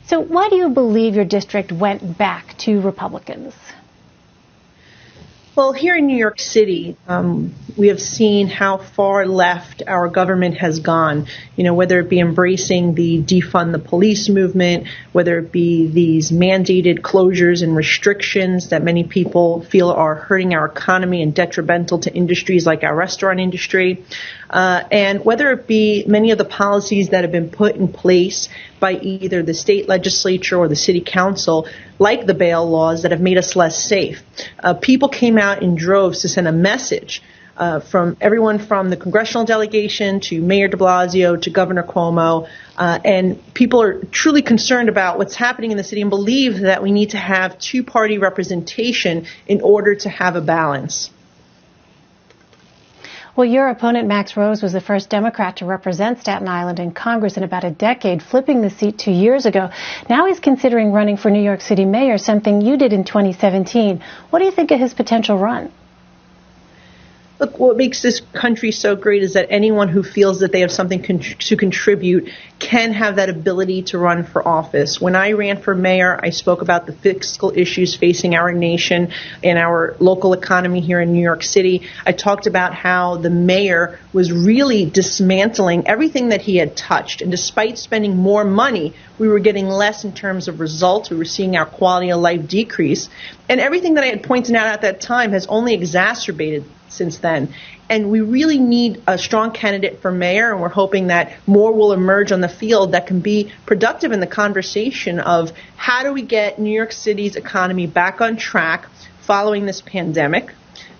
So why do you believe your district went back to Republicans? Well, here in New York City, we have seen how far left our government has gone, whether it be embracing the defund the police movement, whether it be these mandated closures and restrictions that many people feel are hurting our economy and detrimental to industries like our restaurant industry, and whether it be many of the policies that have been put in place by either the state legislature or the city council, like the bail laws that have made us less safe. People came out in droves to send a message from everyone from the congressional delegation to Mayor de Blasio to Governor Cuomo, and people are truly concerned about what's happening in the city and believe that we need to have two-party representation in order to have a balance. Well, your opponent, Max Rose, was the first Democrat to represent Staten Island in Congress in about a decade, flipping the seat 2 years ago. Now he's considering running for New York City mayor, something you did in 2017. What do you think of his potential run? Look, what makes this country so great is that anyone who feels that they have something to contribute can have that ability to run for office. When I ran for mayor, I spoke about the fiscal issues facing our nation and our local economy here in New York City. I talked about how the mayor was really dismantling everything that he had touched. And despite spending more money, we were getting less in terms of results. We were seeing our quality of life decrease. And everything that I had pointed out at that time has only exacerbated since then. And we really need a strong candidate for mayor, and we're hoping that more will emerge on the field that can be productive in the conversation of how do we get New York City's economy back on track following this pandemic?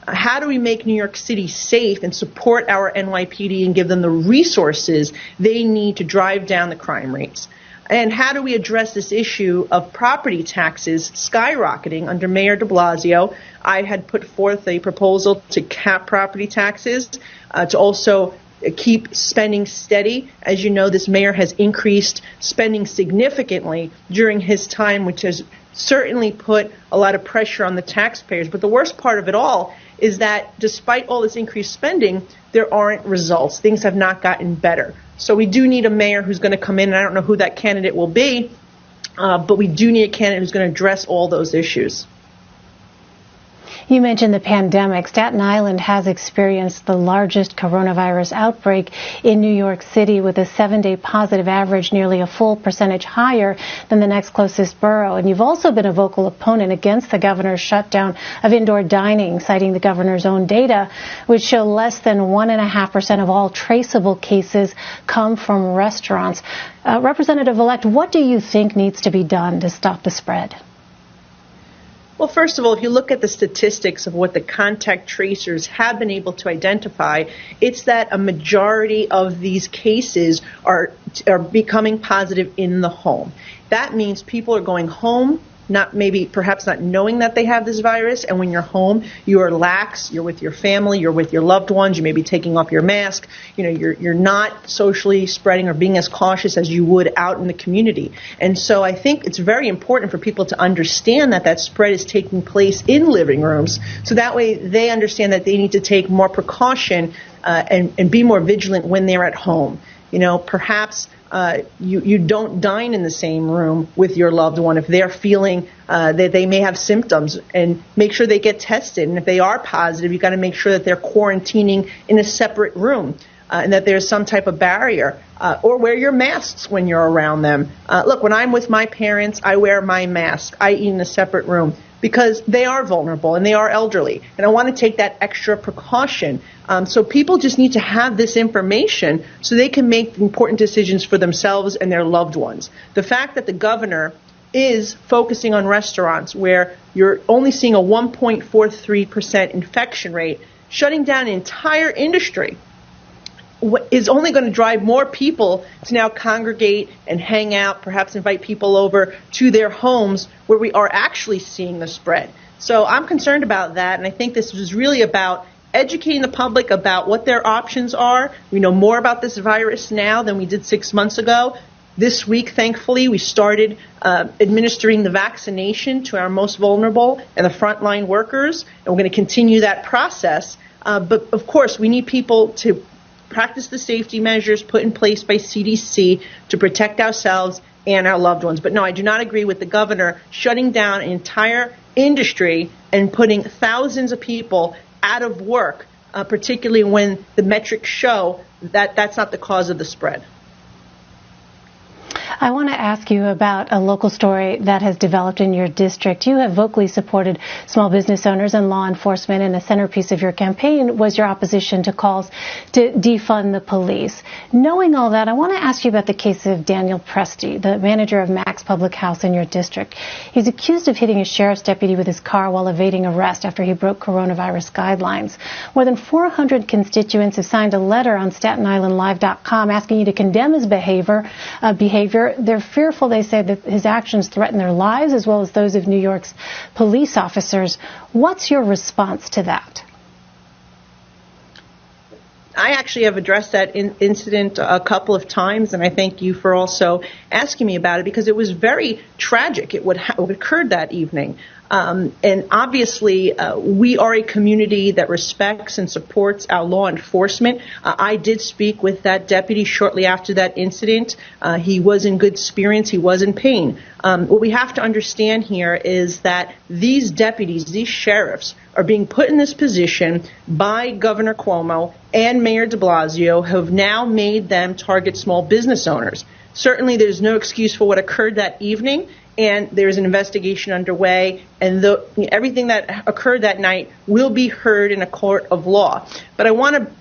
How do we make New York City safe and support our NYPD and give them the resources they need to drive down the crime rates? And how do we address this issue of property taxes skyrocketing under Mayor de Blasio? I had put forth a proposal to cap property taxes, to also keep spending steady. As you know, this mayor has increased spending significantly during his time, which has certainly put a lot of pressure on the taxpayers. But the worst part of it all is that despite all this increased spending, there aren't results. Things have not gotten better. So we do need a mayor who's going to come in, and I don't know who that candidate will be, but we do need a candidate who's going to address all those issues. You mentioned the pandemic. Staten Island has experienced the largest coronavirus outbreak in New York City, with a 7-day positive average nearly a full percentage higher than the next closest borough. And you've also been a vocal opponent against the governor's shutdown of indoor dining, citing the governor's own data, which show less than 1.5% of all traceable cases come from restaurants. Representative-elect, what do you think needs to be done to stop the spread? Well, first of all, if you look at the statistics of what the contact tracers have been able to identify, it's that a majority of these cases are becoming positive in the home. That means people are going home, perhaps not knowing that they have this virus, and when you're home, you are lax, you're with your family, you're with your loved ones, you may be taking off your mask, you're not socially spreading or being as cautious as you would out in the community. And so I think it's very important for people to understand that that spread is taking place in living rooms, so that way they understand that they need to take more precaution and be more vigilant when they're at home. Perhaps you don't dine in the same room with your loved one if they're feeling that they may have symptoms, and make sure they get tested. And if they are positive, you've got to make sure that they're quarantining in a separate room and that there's some type of barrier, or wear your masks when you're around them. Look, when I'm with my parents, I wear my mask. I eat in a separate room because they are vulnerable and they are elderly. And I want to take that extra precaution. So people just need to have this information so they can make important decisions for themselves and their loved ones. The fact that the governor is focusing on restaurants where you're only seeing a 1.43% infection rate, shutting down an entire industry, is only going to drive more people to now congregate and hang out, perhaps invite people over to their homes where we are actually seeing the spread. So I'm concerned about that, and I think this is really about educating the public about what their options are. We know more about this virus now than we did 6 months ago. This week, thankfully, we started administering the vaccination to our most vulnerable and the frontline workers, and we're going to continue that process. But, of course, we need people to practice the safety measures put in place by CDC to protect ourselves and our loved ones. But no, I do not agree with the governor shutting down an entire industry and putting thousands of people out of work, particularly when the metrics show that that's not the cause of the spread. I want to ask you about a local story that has developed in your district. You have vocally supported small business owners and law enforcement, and a centerpiece of your campaign was your opposition to calls to defund the police. Knowing all that, I want to ask you about the case of Daniel Presti, the manager of Max Public House in your district. He's accused of hitting a sheriff's deputy with his car while evading arrest after he broke coronavirus guidelines. More than 400 constituents have signed a letter on StatenIslandLive.com asking you to condemn his behavior. They're fearful, they say, that his actions threaten their lives as well as those of New York's police officers. What's your response to that? I actually have addressed that incident a couple of times, and I thank you for also asking me about it because it was very tragic. What occurred that evening. And obviously, we are a community that respects and supports our law enforcement. I did speak with that deputy shortly after that incident. He was in good spirits. He was in pain. What we have to understand here is that these deputies, these sheriffs, are being put in this position by Governor Cuomo and Mayor de Blasio, who have now made them target small business owners. Certainly, there's no excuse for what occurred that evening. And there's an investigation underway, and everything that occurred that night will be heard in a court of law. But I want to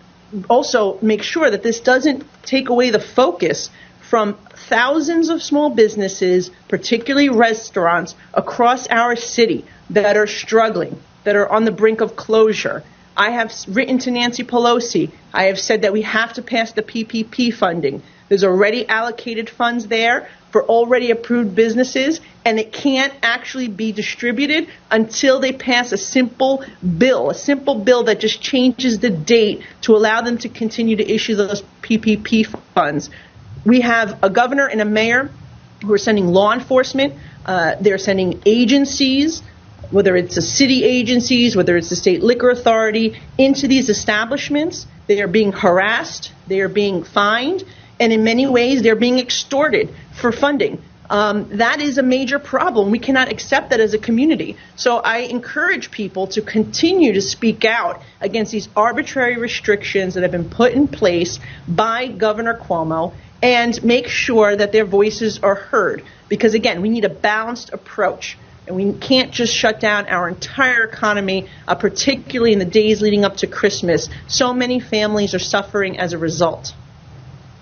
also make sure that this doesn't take away the focus from thousands of small businesses, particularly restaurants, across our city that are struggling, that are on the brink of closure. I have written to Nancy Pelosi. I have said that we have to pass the PPP funding. There's already allocated funds there for already approved businesses, and it can't actually be distributed until they pass a simple bill that just changes the date to allow them to continue to issue those PPP funds. We have a governor and a mayor who are sending law enforcement. They're sending agencies, whether it's the city agencies, whether it's the state liquor authority, into these establishments. They are being harassed. They are being fined. And in many ways, they're being extorted for funding. That is a major problem. We cannot accept that as a community. So I encourage people to continue to speak out against these arbitrary restrictions that have been put in place by Governor Cuomo and make sure that their voices are heard. Because, again, we need a balanced approach. And we can't just shut down our entire economy, particularly in the days leading up to Christmas. So many families are suffering as a result.